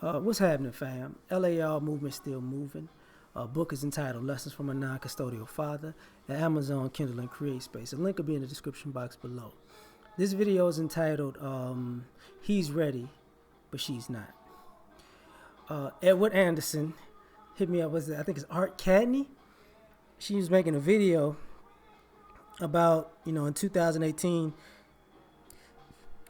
What's happening, fam? L.A.R. movement still moving. Book is entitled Lessons from a Non-Custodial Father at Amazon, Kindle, and CreateSpace. A link will be in the description box below. This video is entitled He's Ready, but She's Not. Edward Anderson hit me up. I think it's Art Cadney. She was making a video about, in 2018,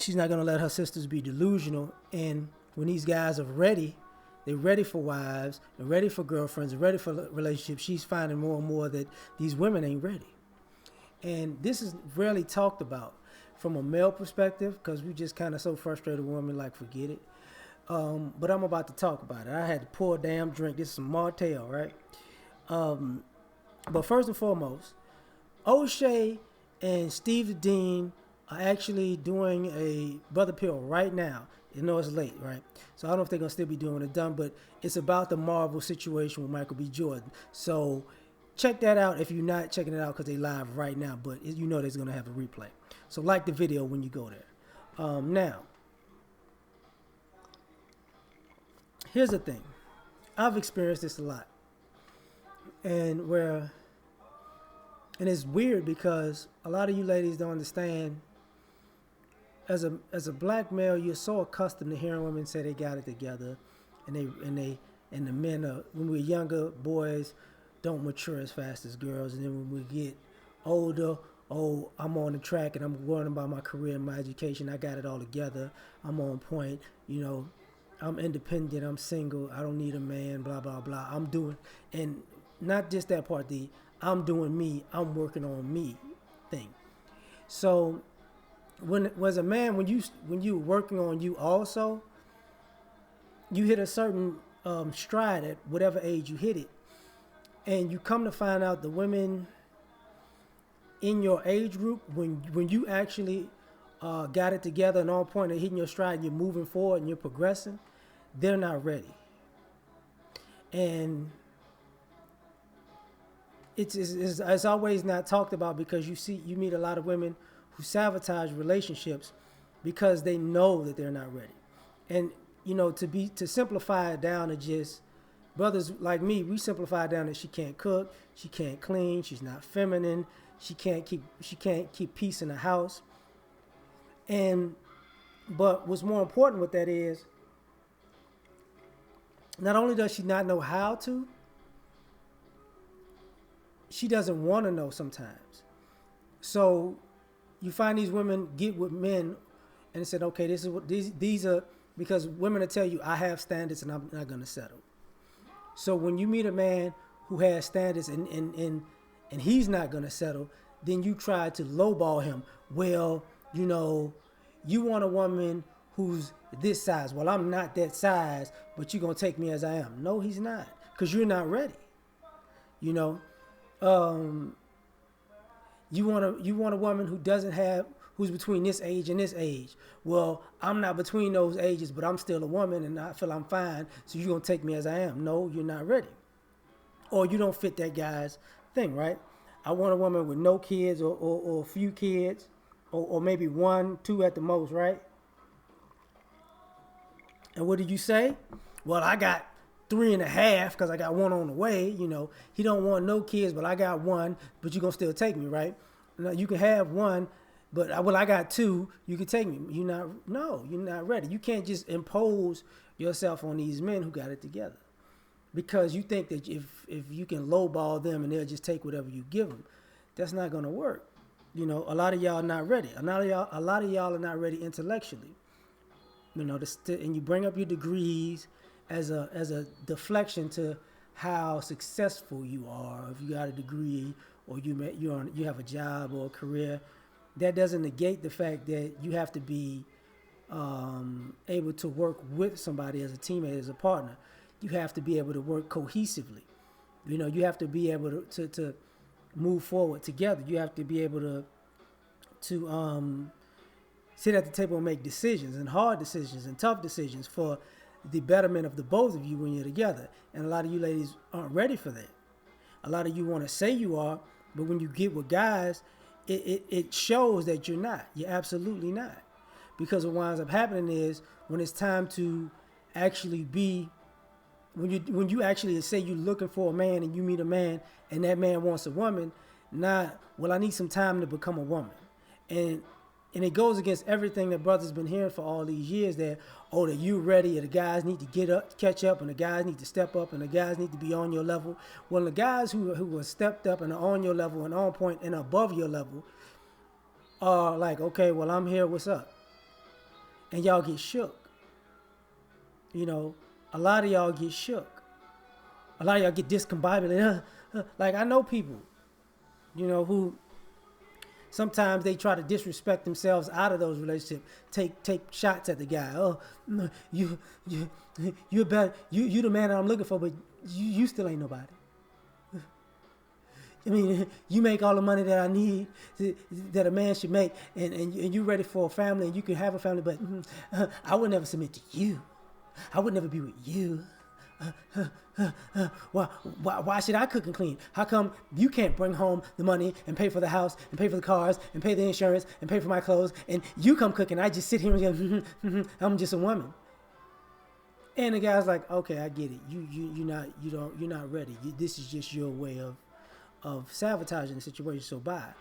she's not going to let her sisters be delusional. And when these guys are ready, they're ready for wives, and ready for girlfriends, and ready for relationships, she's finding more and more that these women ain't ready. And this is rarely talked about from a male perspective because we just kind of so frustrated with women, like, forget it. But I'm about to talk about it. I had to pour a damn drink. This is some Martell, right? But first and foremost, O'Shea and Steve the Dean are actually doing a Brother Pill right now. You know it's late, right? So I don't know if they're going to still be doing it done, but it's about the Marvel situation with Michael B. Jordan. So check that out if you're not checking it out because they live right now, but you know there's going to have a replay. So like the video when you go there. Now, here's the thing. I've experienced this a lot. And it's weird because a lot of you ladies don't understand. As a black male, you're so accustomed to hearing women say they got it together, and the men are, when we're younger, boys don't mature as fast as girls, and then when we get older, oh, I'm on the track and I'm worrying about my career and my education. I got it all together. I'm on point. I'm independent. I'm single. I don't need a man. Blah blah blah. I'm doing, and not just that part. I'm doing me. I'm working on me thing. So when a man, when you working on you also, you hit a certain stride at whatever age you hit it, and you come to find out the women in your age group, when you actually got it together and on point and hitting your stride and you're moving forward and you're progressing, they're not ready. And it's always not talked about because you meet a lot of women who sabotage relationships because they know that they're not ready. And to simplify it down to just brothers like me, we simplify it down that she can't cook, she can't clean, she's not feminine, she can't keep peace in the house. But what's more important with that is not only does she not know how to, she doesn't want to know sometimes. So you find these women get with men and said, okay, this is what these are, because women will tell you, I have standards and I'm not going to settle. So when you meet a man who has standards and he's not going to settle, then you try to lowball him. Well, you want a woman who's this size. Well, I'm not that size, but you're going to take me as I am. No, he's not, because you're not ready. You want a woman who's between this age and this age. Well, I'm not between those ages, but I'm still a woman and I feel I'm fine, so you're going to take me as I am. No, you're not ready. Or you don't fit that guy's thing, right? I want a woman with no kids or a few kids, or maybe 1, 2 at the most, right? And what did you say? Well, I got 3.5 because I got 1 on the way. He don't want no kids, but I got 1, but you're going to still take me, right? Now, you can have 1, but I got 2, you can take me. You're not ready. You can't just impose yourself on these men who got it together because you think that if you can lowball them and they'll just take whatever you give them. That's not going to work. A lot of y'all are not ready. A lot of y'all are not ready intellectually. And you bring up your degrees as a deflection to how successful you are. If you got a degree or you have a job or a career, that doesn't negate the fact that you have to be able to work with somebody as a teammate, as a partner. You have to be able to work cohesively. You have to be able to move forward together. You have to be able to sit at the table and make decisions, and hard decisions and tough decisions for the betterment of the both of you when you're together. And a lot of you ladies aren't ready for that. A lot of you want to say you are, but when you get with guys, it shows that you're not. You're absolutely not. Because what winds up happening is when it's time to actually be when you actually say you're looking for a man and you meet a man and that man wants a woman, not well I need some time to become a woman, and it goes against everything that brothers been hearing for all these years that that you ready and the guys need to get up catch up and the guys need to step up and the guys need to be on your level. Well, the guys who are stepped up and are on your level and on point and above your level are like, okay, well I'm here, what's up? And y'all get shook. You know, a lot of y'all get shook. A lot of y'all get discombobulated. Like I know people, who sometimes they try to disrespect themselves out of those relationships. Take shots at the guy. Oh, no, you're better. You the man that I'm looking for, but you still ain't nobody. I mean, you make all the money that I need that a man should make, and you ready for a family, and you can have a family, but I would never submit to you. I would never be with you. Why should I cook and clean? How come you can't bring home the money and pay for the house and pay for the cars and pay the insurance and pay for my clothes, and you come cooking? I just sit here and go, I'm just a woman. And the guy's like, okay, I get it. You're not ready. This is just your way of sabotaging the situation. So bye.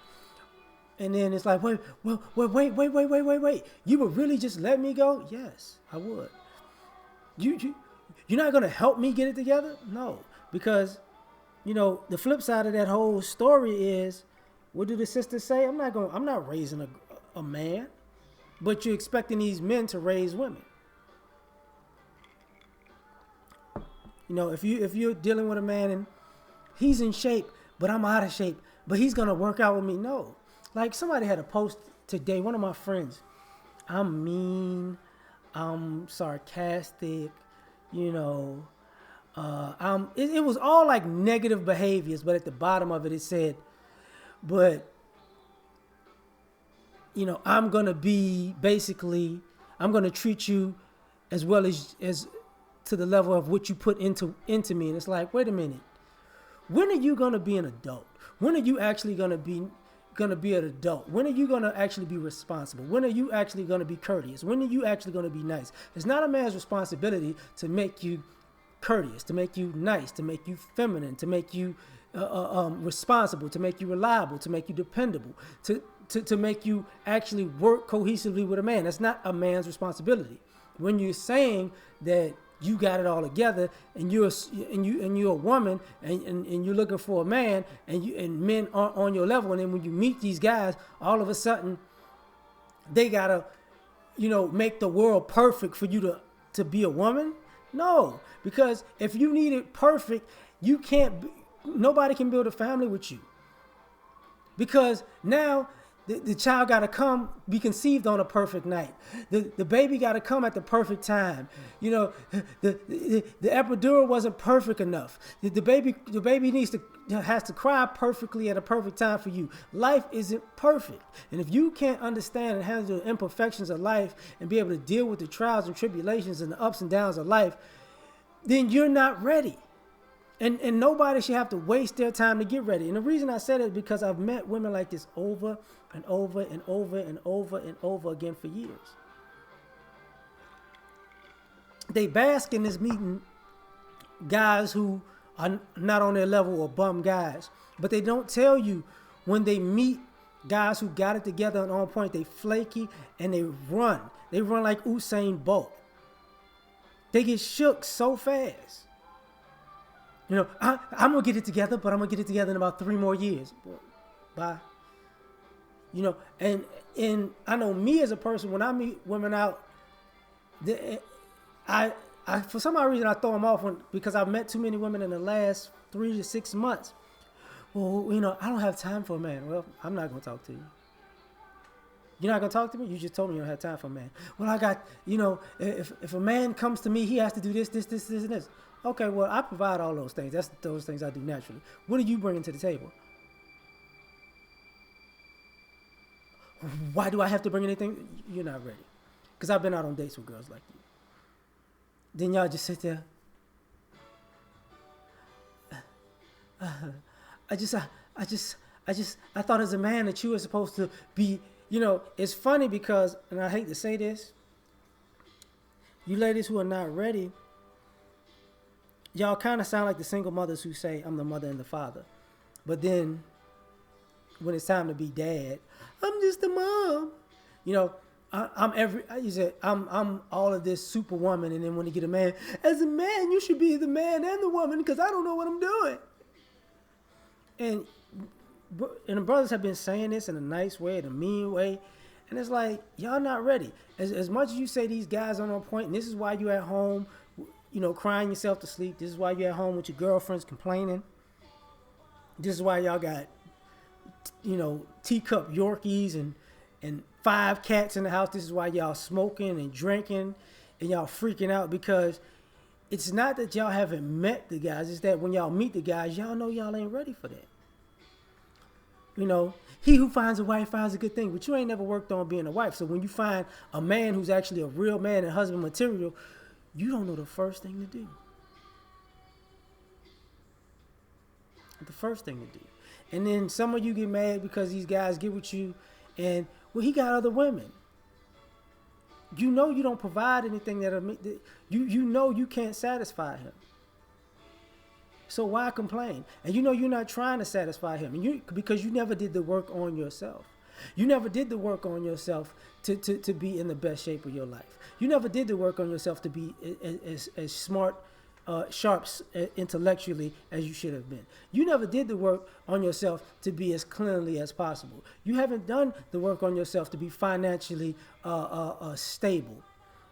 And then it's like, wait. You would really just let me go? Yes, I would. You're not gonna help me get it together? No, because the flip side of that whole story is, what do the sisters say? I'm not raising a man, but you're expecting these men to raise women. If you're dealing with a man and he's in shape, but I'm out of shape, but he's gonna work out with me. No, like somebody had a post today. One of my friends, I'm mean, I'm sarcastic, it was all like negative behaviors, but at the bottom of it, it said, but, I'm going to treat you as well as to the level of what you put into me. And it's like, wait a minute. When are you going to be an adult? When are you actually going to be an adult? When are you going to actually be responsible? When are you actually going to be courteous? When are you actually going to be nice? It's not a man's responsibility to make you courteous, to make you nice, to make you feminine, to make you responsible, to make you reliable, to make you dependable, to make you actually work cohesively with a man. That's not a man's responsibility. When you're saying that you got it all together, and you're a woman, and you're looking for a man, and men aren't on your level, and then when you meet these guys, all of a sudden they gotta, make the world perfect for you to be a woman. No, because if you need it perfect, nobody can build a family with you, because now the child got to be conceived on a perfect night. The baby got to come at the perfect time. The epidural wasn't perfect enough. The baby has to cry perfectly at a perfect time for you. Life isn't perfect. And if you can't understand and handle the imperfections of life and be able to deal with the trials and tribulations and the ups and downs of life, then you're not ready. And nobody should have to waste their time to get ready. And the reason I said it is because I've met women like this over and over and over and over and over again for years. They bask in this meeting guys who are not on their level or bum guys. But they don't tell you when they meet guys who got it together and on point, they flaky and they run. They run like Usain Bolt. They get shook so fast. I'm going to get it together, but I'm going to get it together in about 3 more years. Bye. And I know me as a person, when I meet women out, I for some odd reason, I throw them off because I've met too many women in the last 3 to 6 months. Well, I don't have time for a man. Well, I'm not going to talk to you. You're not going to talk to me? You just told me you don't have time for a man. Well, I got, if a man comes to me, he has to do this, and this. Okay, well, I provide all those things. That's those things I do naturally. What are you bringing to the table? Why do I have to bring anything? You're not ready. Because I've been out on dates with girls like you. Then y'all just sit there. I thought as a man that you were supposed to be, it's funny because, and I hate to say this, you ladies who are not ready, y'all kind of sound like the single mothers who say, I'm the mother and the father. But then when it's time to be dad, I'm just the mom. You know, you said, I'm all of this superwoman. And then when you get a man, as a man, you should be the man and the woman because I don't know what I'm doing. And the brothers have been saying this in a nice way, in a mean way. And it's like, y'all not ready. As much as you say these guys aren't on point, and this is why you're at home, you know, crying yourself to sleep. This is why you're at home with your girlfriends complaining. This is why y'all got, you know, teacup Yorkies and 5 cats in the house. This is why y'all smoking and drinking and y'all freaking out, because it's not that y'all haven't met the guys. It's that when y'all meet the guys, y'all know y'all ain't ready for that. You know, he who finds a wife finds a good thing, but you ain't never worked on being a wife. So when you find a man who's actually a real man and husband material, you don't know the first thing to do. The first thing to do. And then some of you get mad because these guys get with you and, well, he got other women. You know you don't provide anything you know you can't satisfy him. So why complain? And you know you're not trying to satisfy him, and because you never did the work on yourself. You never did the work on yourself to be in the best shape of your life. You never did the work on yourself to be as smart, sharp intellectually as you should have been. You never did the work on yourself to be as cleanly as possible. You haven't done the work on yourself to be financially stable.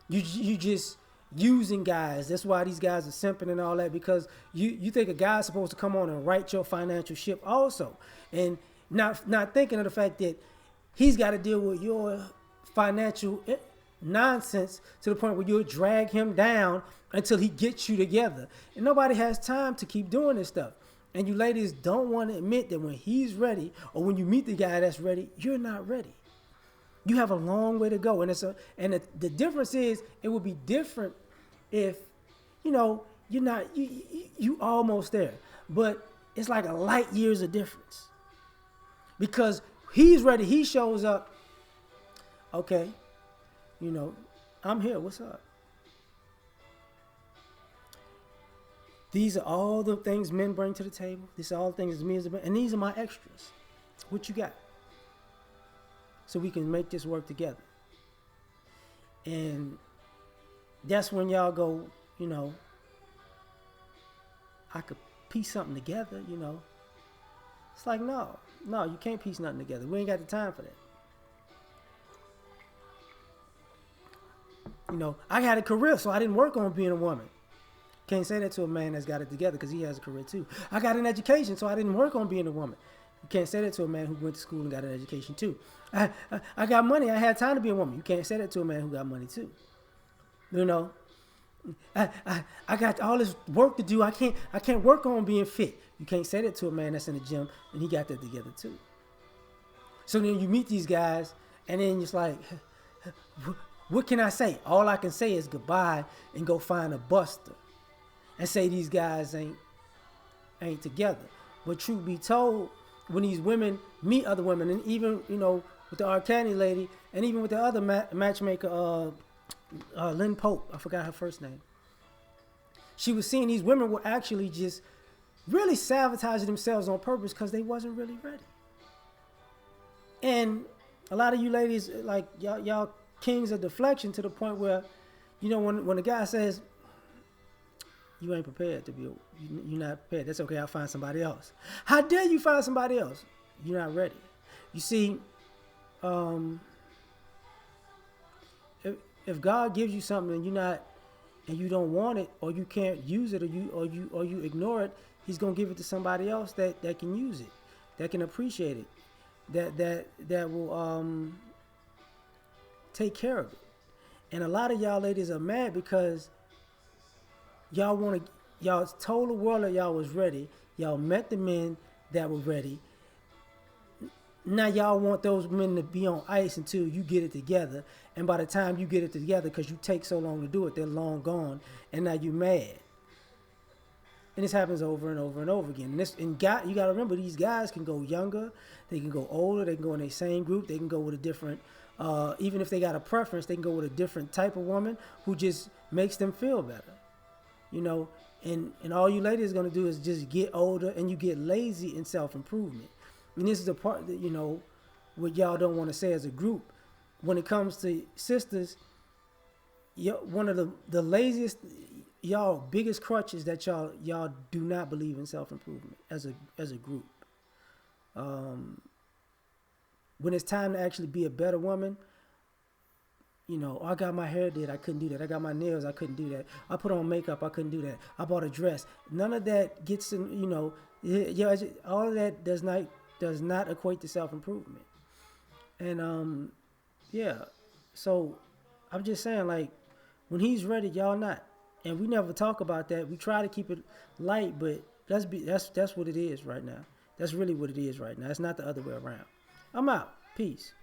You just using guys. That's why these guys are simping and all that, because you think a guy's supposed to come on and right your financial ship also, and not thinking of the fact that he's got to deal with your financial nonsense to the point where you'll drag him down until he gets you together. And nobody has time to keep doing this stuff. And you ladies don't want to admit that when he's ready, or when you meet the guy that's ready, you're not ready. You have a long way to go. And the difference is, it would be different if, you know, you almost there. But it's like a light years of difference. Because he's ready, he shows up. Okay, you know, I'm here, what's up? These are all the things men bring to the table. These are all the things me as a man, and these are my extras. What you got? So we can make this work together. And that's when y'all go, you know, I could piece something together, you know. It's like, no, you can't piece nothing together. We ain't got the time for that. You know, I had a career, so I didn't work on being a woman. Can't say that to a man that's got it together, because he has a career too. I got an education, so I didn't work on being a woman. You can't say that to a man who went to school and got an education too. I got money. I had time to be a woman. You can't say that to a man who got money too. You know, I got all this work to do. I can't work on being fit. You can't say that to a man that's in the gym and he got that together too. So then you meet these guys, and then it's like, what can I say? All I can say is goodbye and go find a buster and say these guys ain't together. But truth be told, when these women meet other women, and even, you know, with the R. Candy lady, and even with the other matchmaker, Lynn Pope, I forgot her first name. She was seeing these women were actually just really sabotaging themselves on purpose because they wasn't really ready. And a lot of you ladies, like y'all kings of deflection, to the point where, you know, when a guy says, you ain't prepared to be, you're not prepared. That's okay, I'll find somebody else. How dare you find somebody else? You're not ready. You see, if God gives you something and you don't want it, or you can't use it, or you ignore it, He's gonna give it to somebody else that can use it, that can appreciate it, that will take care of it. And a lot of y'all ladies are mad because y'all told the world that y'all was ready. Y'all met the men that were ready. Now y'all want those men to be on ice until you get it together. And by the time you get it together, because you take so long to do it, they're long gone. And now you mad. And this happens over and over and over again. You got to remember, these guys can go younger, they can go older, they can go in the same group, they can go with a different Even if they got a preference, they can go with a different type of woman who just makes them feel better. You know, and all you ladies gonna do is just get older and you get lazy in self improvement. And this is the part that what y'all don't want to say as a group. When it comes to sisters, one of the laziest y'all biggest crutches that y'all do not believe in self improvement as a group. When it's time to actually be a better woman, I got my hair did, I couldn't do that. I got my nails, I couldn't do that. I put on makeup, I couldn't do that. I bought a dress. None of that gets in, all of that does not equate to self improvement. And yeah, so I'm just saying, like, when he's ready, y'all not. And we never talk about that. We try to keep it light, but that's what it is right now. That's really what it is right now. It's not the other way around. I'm out. Peace.